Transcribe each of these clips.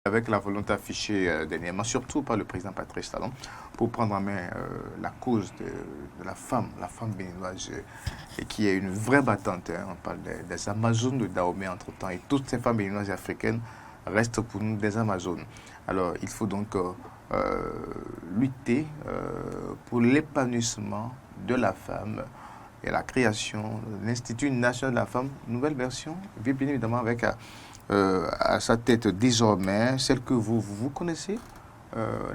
avec la volonté affichée dernièrement, surtout par le président Patrice Talon, pour prendre en main la cause de la femme béninoise, et qui est une vraie battante. Hein. On parle des Amazones de Dahomey entre-temps, et toutes ces femmes béninoises et africaines restent pour nous des Amazones. Alors, il faut donc lutter pour l'épanouissement de la femme et la création de l'Institut national de la femme, nouvelle version, bien évidemment avec à sa tête désormais celle que vous connaissez,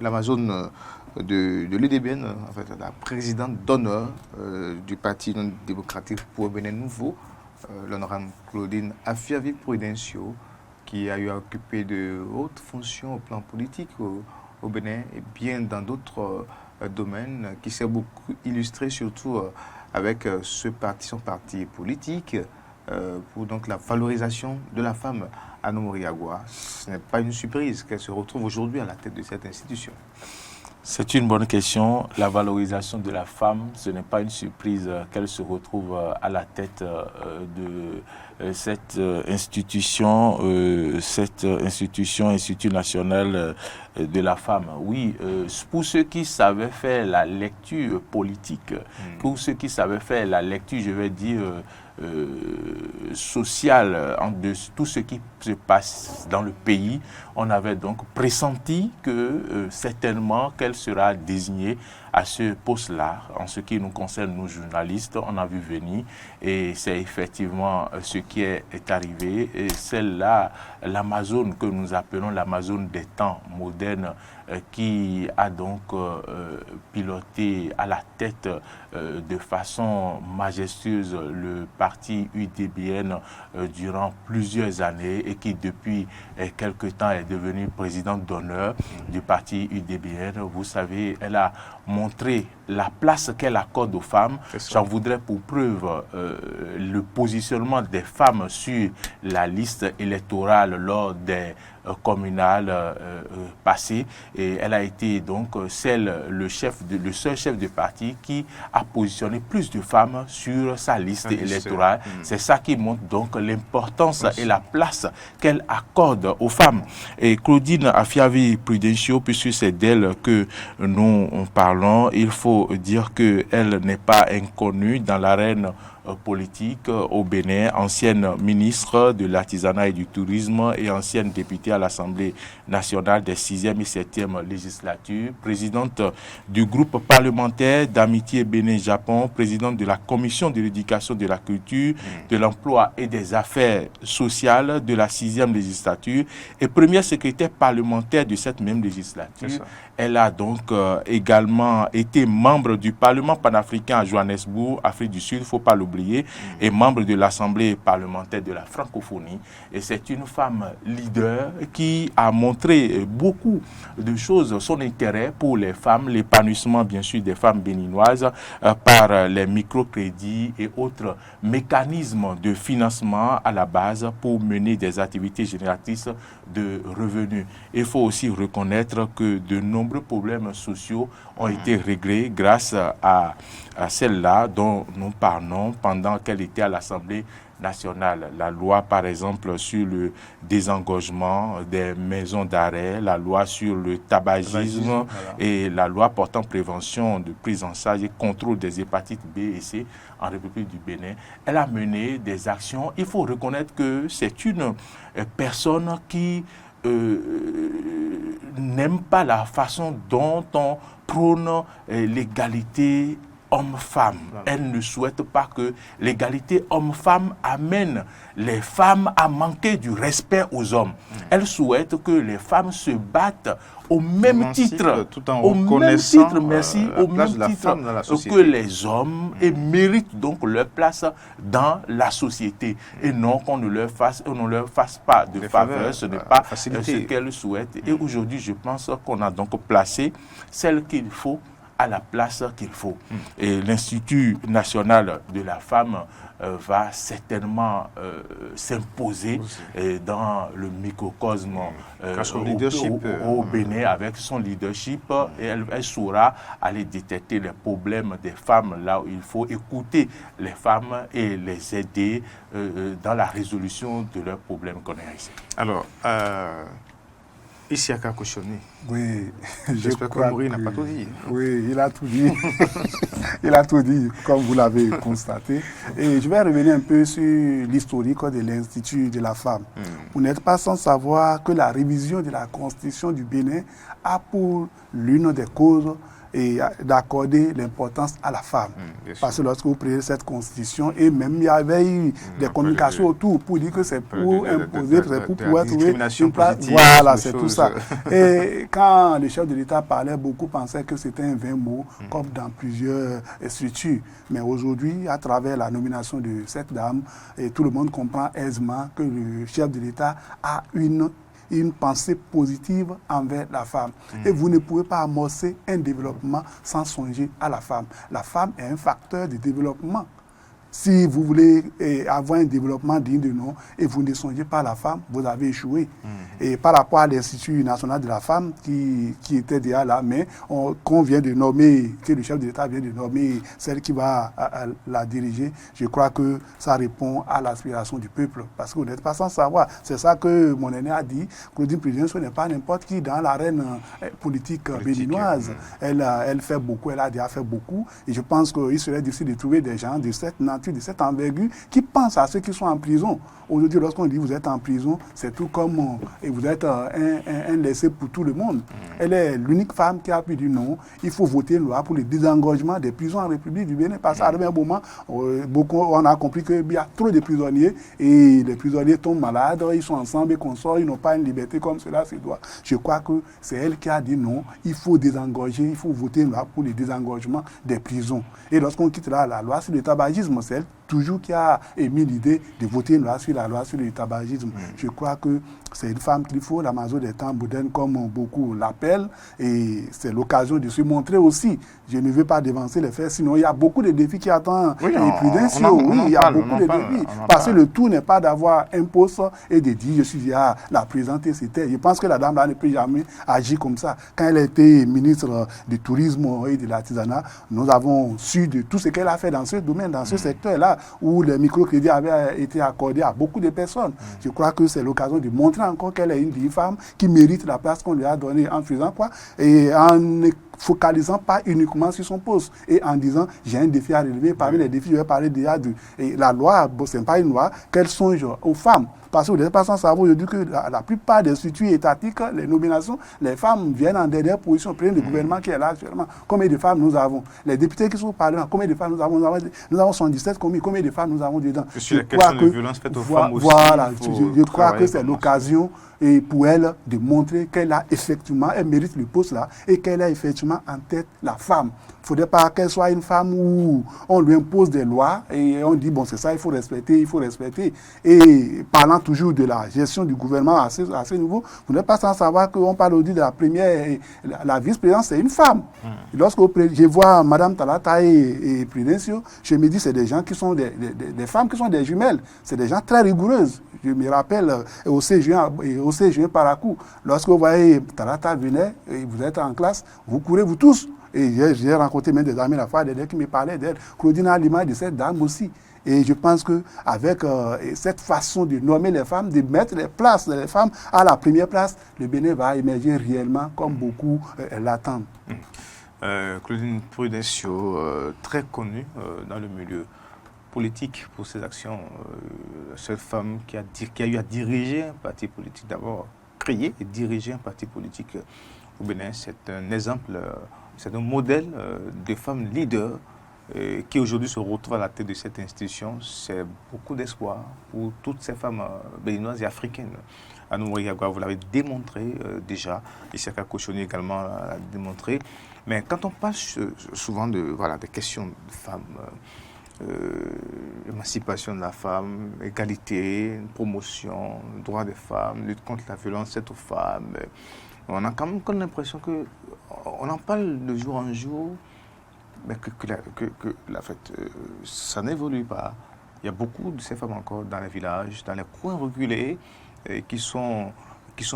l'Amazone de l'UDBN, en fait, la présidente d'honneur du Parti non démocratique pour Bénin Nouveau, l'honorable Claudine Afiavi Prudencio, qui a eu à occuper de hautes fonctions au plan politique au Bénin et bien dans d'autres domaines, qui s'est beaucoup illustré surtout avec son parti politique, pour donc la valorisation de la femme à Nomoriagua. Ce n'est pas une surprise qu'elle se retrouve aujourd'hui à la tête de cette institution. C'est une bonne question. La valorisation de la femme, ce n'est pas une surprise qu'elle se retrouve à la tête de cette institution, Institut national de la femme. Oui, pour ceux qui savaient faire la lecture politique, pour ceux qui savaient faire la lecture, je vais dire, sociale de tout ce qui se passe dans le pays, on avait donc pressenti que certainement qu'elle sera désignée à ce poste-là. En ce qui nous concerne, nous journalistes, on a vu venir et c'est effectivement ce qui est arrivé. Et celle-là, l'Amazone que nous appelons l'Amazone des temps modernes, qui a donc piloté à la tête de façon majestueuse le parti UDBN durant plusieurs années et qui depuis quelque temps est devenue présidente d'honneur du parti UDBN. Vous savez, elle a montré la place qu'elle accorde aux femmes. J'en voudrais pour preuve le positionnement des femmes sur la liste électorale lors des communales passées, et elle a été donc le seul chef de parti qui a positionné plus de femmes sur sa liste électorale. C'est ça qui montre donc l'importance et la place qu'elle accorde aux femmes. Et Claudine Afiavi Prudencio, puisque c'est d'elle que nous parlons, il faut dire qu'elle n'est pas inconnue dans l'arène politique au Bénin, ancienne ministre de l'artisanat et du tourisme et ancienne députée à l'Assemblée nationale des 6e et 7e législatures, présidente du groupe parlementaire d'amitié Bénin-Japon, présidente de la commission de l'éducation, de la culture, de l'emploi et des affaires sociales de la 6e législature et première secrétaire parlementaire de cette même législature. Elle a donc également été membre du Parlement panafricain à Johannesburg, Afrique du Sud, il ne faut pas l'oublier, et membre de l'Assemblée parlementaire de la francophonie. Et c'est une femme leader qui a montré beaucoup de choses, son intérêt pour les femmes, l'épanouissement bien sûr des femmes béninoises par les microcrédits et autres mécanismes de financement à la base pour mener des activités génératrices de revenus. Il faut aussi reconnaître que de nombreux problèmes sociaux ont été réglés grâce à celle-là dont nous parlons pendant qu'elle était à l'Assemblée nationale. La loi, par exemple, sur le désengorgement des maisons d'arrêt, la loi sur le tabagisme et la loi portant prévention de prise en charge et contrôle des hépatites B et C en République du Bénin. Elle a mené des actions. Il faut reconnaître que c'est une personne qui n'aime pas la façon dont on prône l'égalité homme-femme. Elle ne souhaite pas que l'égalité homme-femme amène les femmes à manquer du respect aux hommes. Elle souhaite que les femmes se battent au même titre, tout en reconnaissant au même titre que les hommes et méritent donc leur place dans la société et non qu'on ne leur fasse pas de faveur. Ce n'est pas ce qu'elle souhaite. Et aujourd'hui, je pense qu'on a donc placé celle qu'il faut à la place qu'il faut. Et l'Institut national de la femme va certainement s'imposer dans le microcosme au Bénin avec son leadership et elle saura aller détecter les problèmes des femmes là où il faut écouter les femmes et les aider dans la résolution de leurs problèmes qu'on a ici. Alors, Ici à Kakoshoni. Oui, j'espère que Maurice n'a pas tout dit. Oui, il a tout dit. Il a tout dit, comme vous l'avez constaté. Et je vais revenir un peu sur l'historique de l'Institut de la femme. Vous n'êtes pas sans savoir que la révision de la Constitution du Bénin a pour l'une des causes et d'accorder l'importance à la femme. Parce que lorsque vous prenez cette constitution, et même il y avait eu des communications autour pour dire que c'est pour imposer, c'est pour pouvoir trouver une place. Voilà, c'est tout ça. Et quand le chef de l'État parlait, beaucoup pensaient que c'était un vain mot, comme dans plusieurs structures. Mais aujourd'hui, à travers la nomination de cette dame, et tout le monde comprend aisément que le chef de l'État a une pensée positive envers la femme. Et vous ne pouvez pas amorcer un développement sans songer à la femme. La femme est un facteur de développement. Si vous voulez avoir un développement digne de nom et vous ne songez pas à la femme, vous avez échoué. Et par rapport à l'Institut national de la femme qui était déjà là, mais qu'on vient de nommer, que le chef de l'État vient de nommer celle qui va la diriger, je crois que ça répond à l'aspiration du peuple. Parce que vous n'êtes pas sans savoir. C'est ça que mon aîné a dit. Claudine Prudentiaux n'est pas n'importe qui dans l'arène politique béninoise. Elle fait beaucoup, elle a déjà fait beaucoup. Et je pense qu'il serait difficile de trouver des gens de cette nature, de cette envergure, qui pensent à ceux qui sont en prison. Aujourd'hui, lorsqu'on dit vous êtes en prison, c'est tout comme et vous êtes un laissé pour tout le monde. Elle est l'unique femme qui a pu dire non, il faut voter une loi pour le désengorgement des prisons en République du Bénin. Parce qu'à un moment, on a compris qu'il y a trop de prisonniers et les prisonniers tombent malades, ils sont ensemble et consorts, ils n'ont pas une liberté comme cela se doit. Je crois que c'est elle qui a dit non, il faut désengorger, il faut voter une loi pour le désengorgement des prisons. Et lorsqu'on quittera la loi sur le tabagisme, c'est elle toujours qui a émis l'idée de voter une loi sur la loi sur le tabagisme. Je crois que c'est une femme qu'il faut, l'Amazon des temps modernes, comme beaucoup l'appellent, et c'est l'occasion de se montrer aussi. Je ne veux pas dévancer les faits, sinon il y a beaucoup de défis qui attendent les Prudentiaux. Oui, il y a beaucoup de défis. Parce que le tout n'est pas d'avoir un poste et de dire je suis à la présenter, c'était. Je pense que la dame là ne peut jamais agir comme ça. Quand elle était ministre du tourisme et de l'artisanat, nous avons su de tout ce qu'elle a fait dans ce domaine, dans ce secteur-là, où les microcrédits avaient été accordés à beaucoup de personnes. Je crois que c'est l'occasion de montrer encore qu'elle est une vieille femme qui mérite la place qu'on lui a donnée en faisant quoi? Et en ne focalisant pas uniquement sur son poste et en disant j'ai un défi à relever. Parmi les défis, je vais parler déjà de la loi, ce n'est pas une loi, qu'elle songe aux femmes. Parce que vous n'êtes pas sans savoir aujourd'hui que la plupart des structures étatiques, les nominations, les femmes viennent en dernière position, prennent le gouvernement qui est là actuellement. Combien de femmes nous avons? Les députés qui sont au Parlement, combien de femmes nous avons? Nous avons 117 commis, combien de femmes nous avons dedans? Sur la question de violence faite aux femmes aussi. Voilà, je crois que c'est l'occasion et pour elle de montrer qu'elle a effectivement, elle mérite le poste là et qu'elle a effectivement en tête la femme. Il ne faudrait pas qu'elle soit une femme où on lui impose des lois et on dit bon c'est ça, il faut respecter, il faut respecter. Et parlant toujours de la gestion du gouvernement à ce niveau, vous n'êtes pas sans savoir qu'on parle aujourd'hui de la première, la vice-présidente, c'est une femme. Lorsque je vois Mme Talata et Prudentiaux, je me dis c'est des gens qui sont des femmes qui sont des jumelles, c'est des gens très rigoureuses. Je me rappelle au CG1 Paracou, lorsque vous voyez Talata venait et vous êtes en classe, vous courez vous tous. Et j'ai rencontré même des amis la fois qui me parlaient d'elle. Claudine a l'image de cette dame aussi. Et je pense qu'avec cette façon de nommer les femmes, de mettre les femmes à la première place, le Bénin va émerger réellement comme beaucoup l'attendent. Claudine Prudentiaux, très connue dans le milieu politique pour ses actions. Cette femme qui a eu à diriger un parti politique, d'abord créer et diriger un parti politique au Bénin, c'est un exemple. C'est un modèle de femmes leaders qui aujourd'hui se retrouvent à la tête de cette institution. C'est beaucoup d'espoir pour toutes ces femmes béninoises et africaines. Anou Yagwa, vous l'avez démontré déjà, Issaka Koshoni également l'a démontré. Mais quand on parle souvent des questions de femmes, émancipation de la femme, égalité, promotion, droit des femmes, lutte contre la violence faite aux femmes, on a quand même l'impression qu'on en parle de jour en jour, mais que ça n'évolue pas. Il y a beaucoup de ces femmes encore dans les villages, dans les coins reculés, qui sont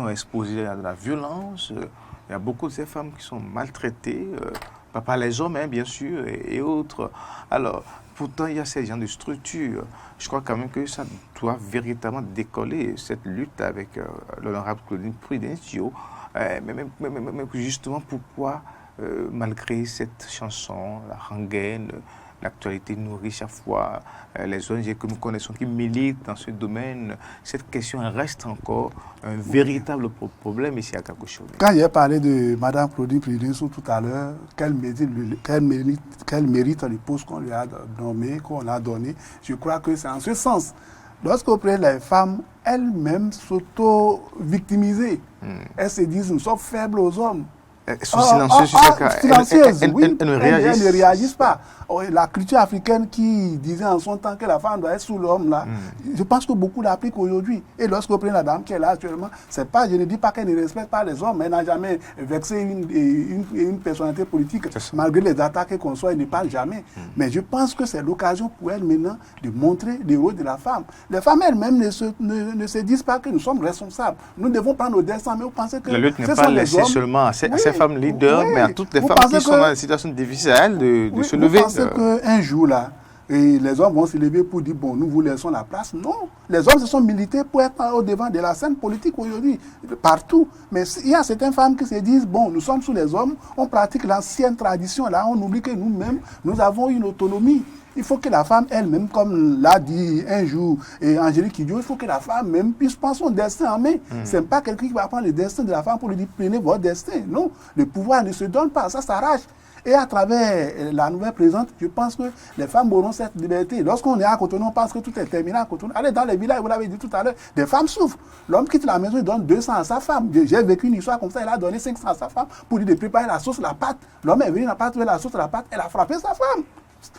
exposées à de la violence. Il y a beaucoup de ces femmes qui sont maltraitées, pas par les hommes, hein, bien sûr, et autres. Alors, pourtant, il y a ces gens de structure. Je crois quand même que ça doit véritablement décoller, cette lutte avec l'honorable Claudine Prudentiaux, Mais justement, pourquoi, malgré cette chanson, la rengaine, l'actualité nourrit chaque fois les ONG que nous connaissons qui militent dans ce domaine, cette question reste encore un véritable problème ici à Kakoshome. Quand j'ai parlé de Mme Claudine Prudensou tout à l'heure, qu'elle mérite le poste qu'on lui a nommé, qu'on a donné, je crois que c'est en ce sens. Lorsqu'on prend les femmes elles-mêmes s'auto-victimiser, elles se disent nous sommes faibles aux hommes. Elles sont silencieuses sur ce cas. Silencieuses, oui. Elles ne réagissent pas. La culture africaine qui disait en son temps que la femme doit être sous l'homme, là, je pense que beaucoup l'appliquent aujourd'hui. Et lorsqu'on prend la dame qui est là actuellement, c'est pas, je ne dis pas qu'elle ne respecte pas les hommes, mais elle n'a jamais vexé une personnalité politique, malgré les attaques qu'elle conçoit, elle ne parle jamais. Mais je pense que c'est l'occasion pour elle maintenant de montrer le rôle de la femme. Les femmes elles-mêmes ne se disent pas que nous sommes responsables. Nous devons prendre nos destins, mais vous pensez que la lutte n'est pas laissée seulement à ces femmes leaders, mais à toutes les femmes qui sont dans des situations difficiles à elles de se lever. Qu'un jour là, et les hommes vont se lever pour dire bon, nous vous laissons la place. Non, les hommes se sont milités pour être au devant de la scène politique aujourd'hui, partout. Mais il y a certaines femmes qui se disent bon, nous sommes sous les hommes, on pratique l'ancienne tradition là, on oublie que nous-mêmes, nous avons une autonomie. Il faut que la femme elle-même, comme l'a dit un jour Angélique Kidjo, il faut que la femme même puisse prendre son destin en main. Ce n'est pas quelqu'un qui va prendre le destin de la femme pour lui dire prenez votre destin. Non, le pouvoir ne se donne pas, ça s'arrache. Et à travers la nouvelle présente, je pense que les femmes auront cette liberté. Lorsqu'on est à Cotonou, on pense que tout est terminé à Cotonou. Allez dans les villages, vous l'avez dit tout à l'heure, des femmes souffrent. L'homme quitte la maison, il donne 200 à sa femme. J'ai vécu une histoire comme ça, il a donné 500 à sa femme pour lui de préparer la sauce, la pâte. L'homme est venu, il n'a pas trouvé la sauce, la pâte, elle a frappé sa femme.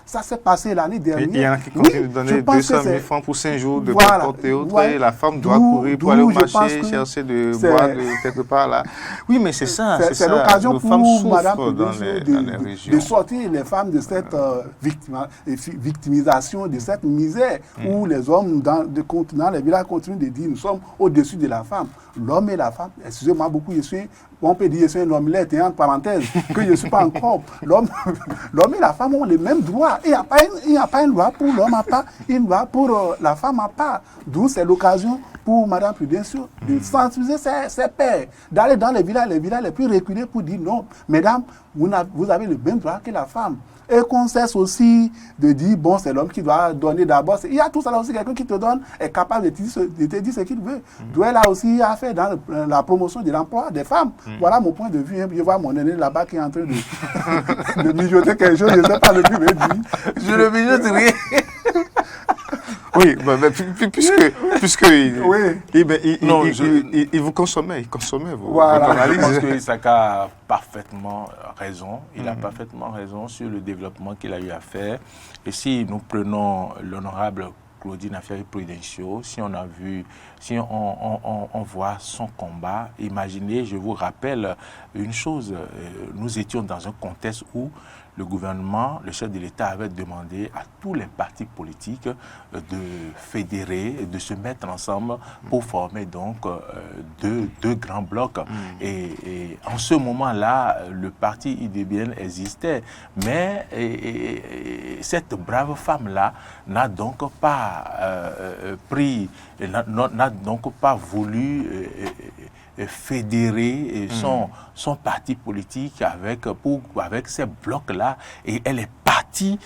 Ça s'est passé l'année dernière. Il y en a qui continuent de donner 200 000 francs pour 5 jours de porte et autres. Et la femme doit courir pour aller au marché, chercher de boire quelque part là. Oui, mais c'est ça. C'est l'occasion pour Mme de sortir les femmes de cette victimisation, de cette misère où les hommes dans les villages continuent de dire nous sommes au-dessus de la femme. L'homme et la femme, excusez-moi beaucoup, on peut dire que je suis un omelette, entre parenthèses, que je ne suis pas encore. L'homme et la femme ont les mêmes droits. Il n'y a pas une loi pour l'homme à part, une loi pour la femme à part. D'où c'est l'occasion pour Mme Prudensou de sensibiliser ses pères, d'aller dans les villages les plus reculés pour dire non, mesdames, vous avez le même droit que la femme. Et qu'on cesse aussi de dire, bon, c'est l'homme qui doit donner d'abord. Il y a tout ça là aussi, quelqu'un qui te donne, est capable de te dire ce qu'il veut. Doit là aussi à faire dans la promotion de l'emploi des femmes. Voilà mon point de vue. Je vois mon aîné là-bas qui est en train de mijoter quelque chose, je ne sais pas le plus dire. Je le mijote, oui. Oui, puisque il vous consommait, vous. Voilà, je pense que Isaka a parfaitement raison. Il a parfaitement raison sur le développement qu'il a eu à faire. Et si nous prenons l'honorable Claudine Affaire-Prudensio, si on voit son combat, imaginez, je vous rappelle une chose, nous étions dans un contexte où le gouvernement, le chef de l'État avait demandé à tous les partis politiques de fédérer, de se mettre ensemble pour former donc deux grands blocs. Et en ce moment-là, le parti IDBN existait, mais cette brave femme-là n'a donc pas n'a donc pas voulu fédérer son parti politique avec ces blocs-là, et elle est partie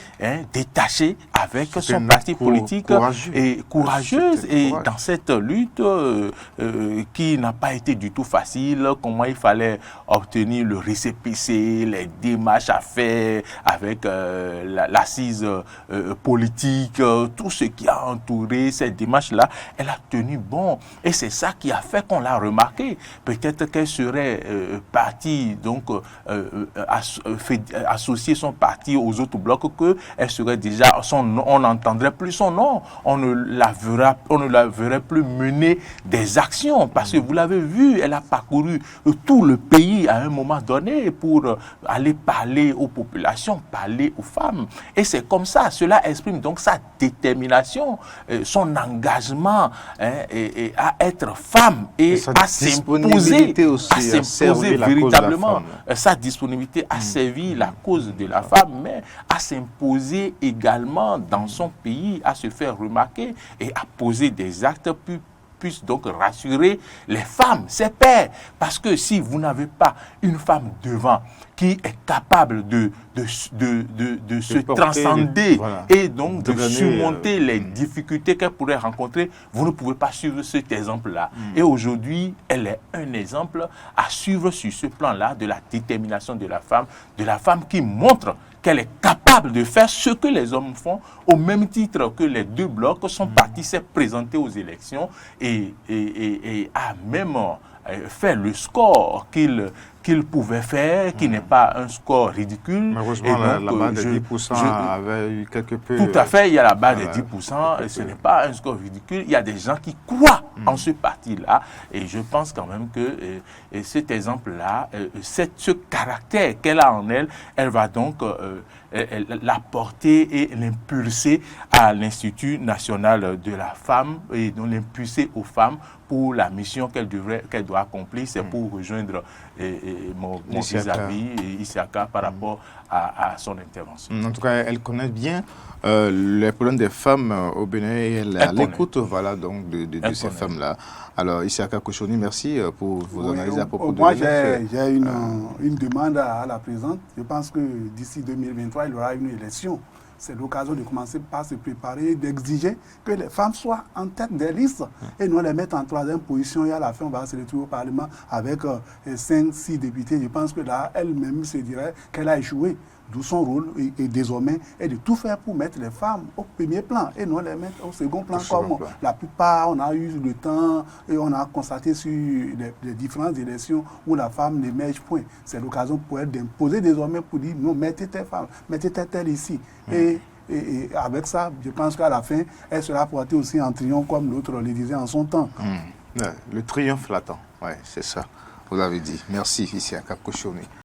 détachée avec son parti politique courageuse et dans cette lutte qui n'a pas été du tout facile, comment il fallait obtenir le récépissé, les démarches à faire avec l'assise politique, tout ce qui a entouré ces démarches-là, elle a tenu bon, et c'est ça qui a fait qu'on l'a remarqué. Peut-être qu'elle serait partie, donc associer son parti aux autres blocs, qu'elle serait déjà, on n'entendrait plus son nom, on ne la verrait plus mener des actions, parce que vous l'avez vu, elle a parcouru tout le pays à un moment donné pour aller parler aux populations, parler aux femmes, et c'est comme ça, cela exprime donc sa détermination, son engagement à être femme et à s'imposer véritablement. Sa disponibilité à servir la cause de la femme, mais à s'imposer également dans son pays, à se faire remarquer et à poser des actes puisse donc rassurer les femmes, ses pères. Parce que si vous n'avez pas une femme devant qui est capable de se porter, transcender voilà, et donc de gagner, surmonter les difficultés qu'elle pourrait rencontrer, vous ne pouvez pas suivre cet exemple-là. Et aujourd'hui, elle est un exemple à suivre sur ce plan-là de la détermination de la femme qui montre qu'elle est capable de faire ce que les hommes font, au même titre que les deux blocs sont partis s'est présenté aux élections et a même fait le score qu'il pouvait faire, qui n'est pas un score ridicule. Malheureusement, la barre de 10% avait eu quelque peu... Tout à fait, il y a la barre de 10%, et ce n'est pas un score ridicule. Il y a des gens qui croient en ce parti-là, et je pense quand même que cet exemple-là, ce caractère qu'elle a en elle, elle va donc la porter et l'impulser à l'Institut national de la femme, et donc l'impulser aux femmes pour la mission qu'elle doit accomplir, c'est pour rejoindre mon vis-à-vis Isiaka par rapport à son intervention. En tout cas, elle connaît bien les problèmes des femmes au Bénin et elle est à l'écoute voilà, donc de ces femmes-là. Alors, Isiaka Koshoni, merci pour vos analyses à propos de moi, j'ai une demande à la présidente. Je pense que d'ici 2023, il y aura une élection. C'est l'occasion de commencer par se préparer, d'exiger que les femmes soient en tête des listes et non les mettre en troisième position. Et à la fin, on va se retrouver au Parlement avec 5-6 députés. Je pense que là, elle-même se dirait qu'elle a échoué. D'où son rôle et désormais est de tout faire pour mettre les femmes au premier plan et non les mettre au second plan comme la plupart on a eu le temps et on a constaté sur les différentes élections où la femme n'émerge point. C'est l'occasion pour elle d'imposer désormais pour dire non, mettez tes femmes, mettez tes ici. Et avec ça, je pense qu'à la fin, elle sera portée aussi en triomphe comme l'autre le disait en son temps. Le triomphe l'attend, ouais, c'est ça, vous l'avez dit. Merci, Isiaka Koshoni.